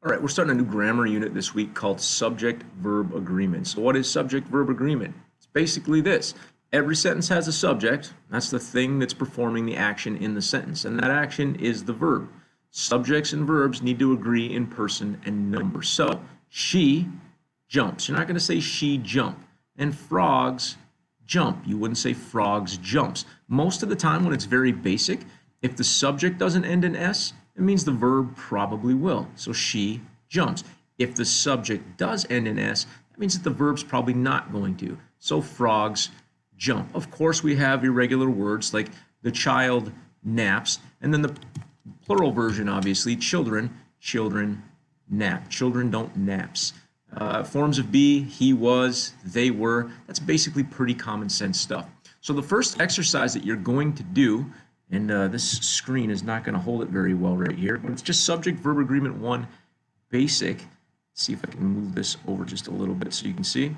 All right, we're starting a new grammar unit this week called subject-verb agreement. So what is subject-verb agreement? It's basically this. Every sentence has a subject. That's the thing that's performing the action in the sentence, and that action is the verb. Subjects and verbs need to agree in person and number. So she jumps. You're not going to say she jump. And frogs jump. You wouldn't say frogs jumps. Most of the time when it's very basic, if the subject doesn't end in S, it means the verb probably will. So she jumps. If the subject does end in S, that means that the verb's probably not going to. So frogs jump. Of course, we have irregular words like the child naps, and then the plural version, obviously, children nap. Children don't naps. Forms of be, he was, they were. That's basically pretty common sense stuff. So the first exercise that you're going to do, and this screen is not going to hold it very well right here, but it's just subject-verb agreement 1 basic. Let's see if I can move this over just a little bit so you can see.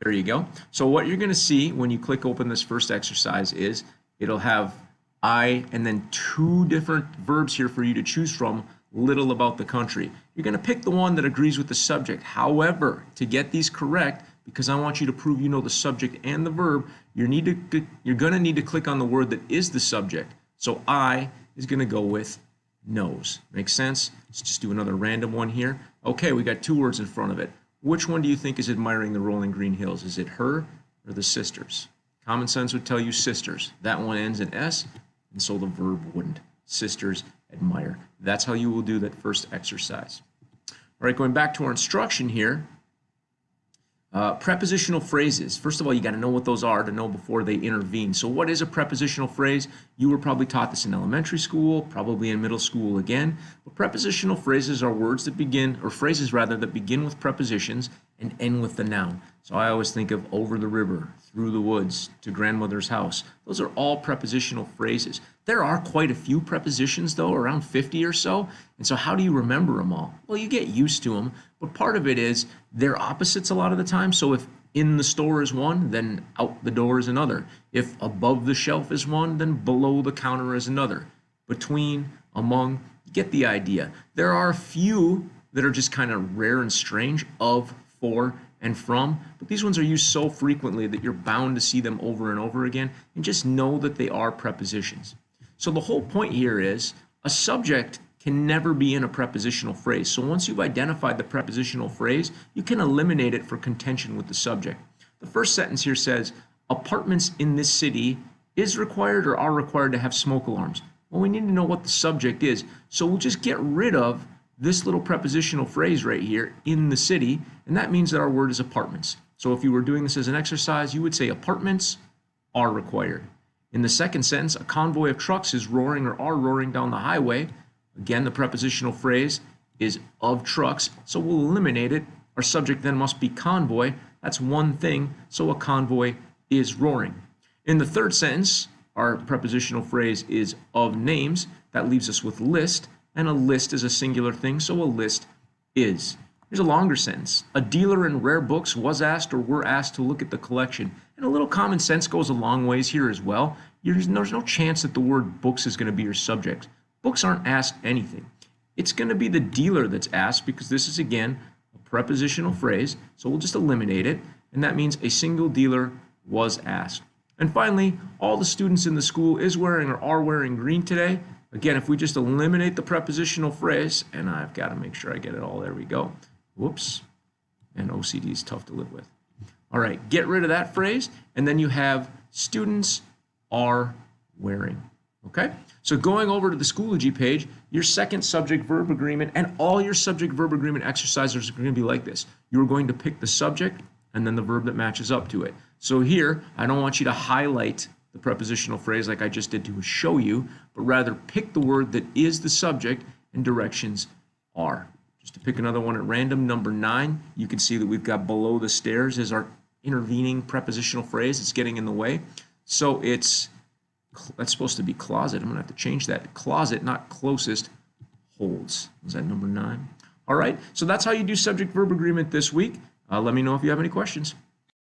There you go. So what you're going to see when you click open this first exercise is it'll have I and then 2 different verbs here for you to choose from, little about the country. You're going to pick the one that agrees with the subject. However, to get these correct, because I want you to prove you know the subject and the verb, you're going to need to click on the word that is the subject. So I is going to go with knows. Makes sense? Let's just do another random one here. Okay, we got 2 words in front of it. Which one do you think is admiring the rolling green hills? Is it her or the sisters? Common sense would tell you sisters. That one ends in S, and so the verb wouldn't. Sisters admire. That's how you will do that first exercise. All right, going back to our instruction here. Prepositional phrases. First of all, you got to know what those are to know before they intervene. So what is a prepositional phrase? You were probably taught this in elementary school, probably in middle school again. But prepositional phrases are words that begin, or phrases rather, that begin with prepositions and end with the noun. So I always think of over the river, through the woods, to grandmother's house. Those are all prepositional phrases. There are quite a few prepositions though, around 50 or so. And so how do you remember them all? Well, you get used to them, but part of it is they're opposites a lot of the time. So if in the store is one, then out the door is another. If above the shelf is one, then below the counter is another. Between, among, you get the idea. There are a few that are just kind of rare and strange, of, for, and from, but these ones are used so frequently that you're bound to see them over and over again, and just know that they are prepositions. So the whole point here is a subject can never be in a prepositional phrase. So once you've identified the prepositional phrase, you can eliminate it for contention with the subject. The first sentence here says, apartments in this city is required or are required to have smoke alarms. Well, we need to know what the subject is, so we'll just get rid of this little prepositional phrase right here, in the city, and that means that our word is apartments. So if you were doing this as an exercise, you would say apartments are required. In the second sentence, a convoy of trucks is roaring or are roaring down the highway. Again, the prepositional phrase is of trucks, so we'll eliminate it. Our subject then must be convoy. That's one thing, so a convoy is roaring. In the third sentence, our prepositional phrase is of names. That leaves us with list. And a list is a singular thing, so a list is. Here's a longer sentence. A dealer in rare books was asked or were asked to look at the collection. And a little common sense goes a long ways here as well. There's no chance that the word books is going to be your subject. Books aren't asked anything. It's going to be the dealer that's asked, because this is, again, a prepositional phrase, so we'll just eliminate it, and that means a single dealer was asked. And finally, all the students in the school is wearing or are wearing green today. Again, if we just eliminate the prepositional phrase, and I've got to make sure I get it all, there we go. Whoops, and OCD is tough to live with. All right, get rid of that phrase, and then you have students are wearing. Okay, so going over to the Schoology page, your second subject-verb agreement and all your subject-verb agreement exercises are going to be like this. You're going to pick the subject and then the verb that matches up to it. So here, I don't want you to highlight the prepositional phrase like I just did to show you, but rather pick the word that is the subject and directions are. Just to pick another one at random, number 9, you can see that we've got below the stairs as our intervening prepositional phrase. It's getting in the way. So that's supposed to be closet. I'm going to have to change that. Closet, not closest, holds. Was that number 9? All right, so that's how you do subject-verb agreement this week. Let me know if you have any questions.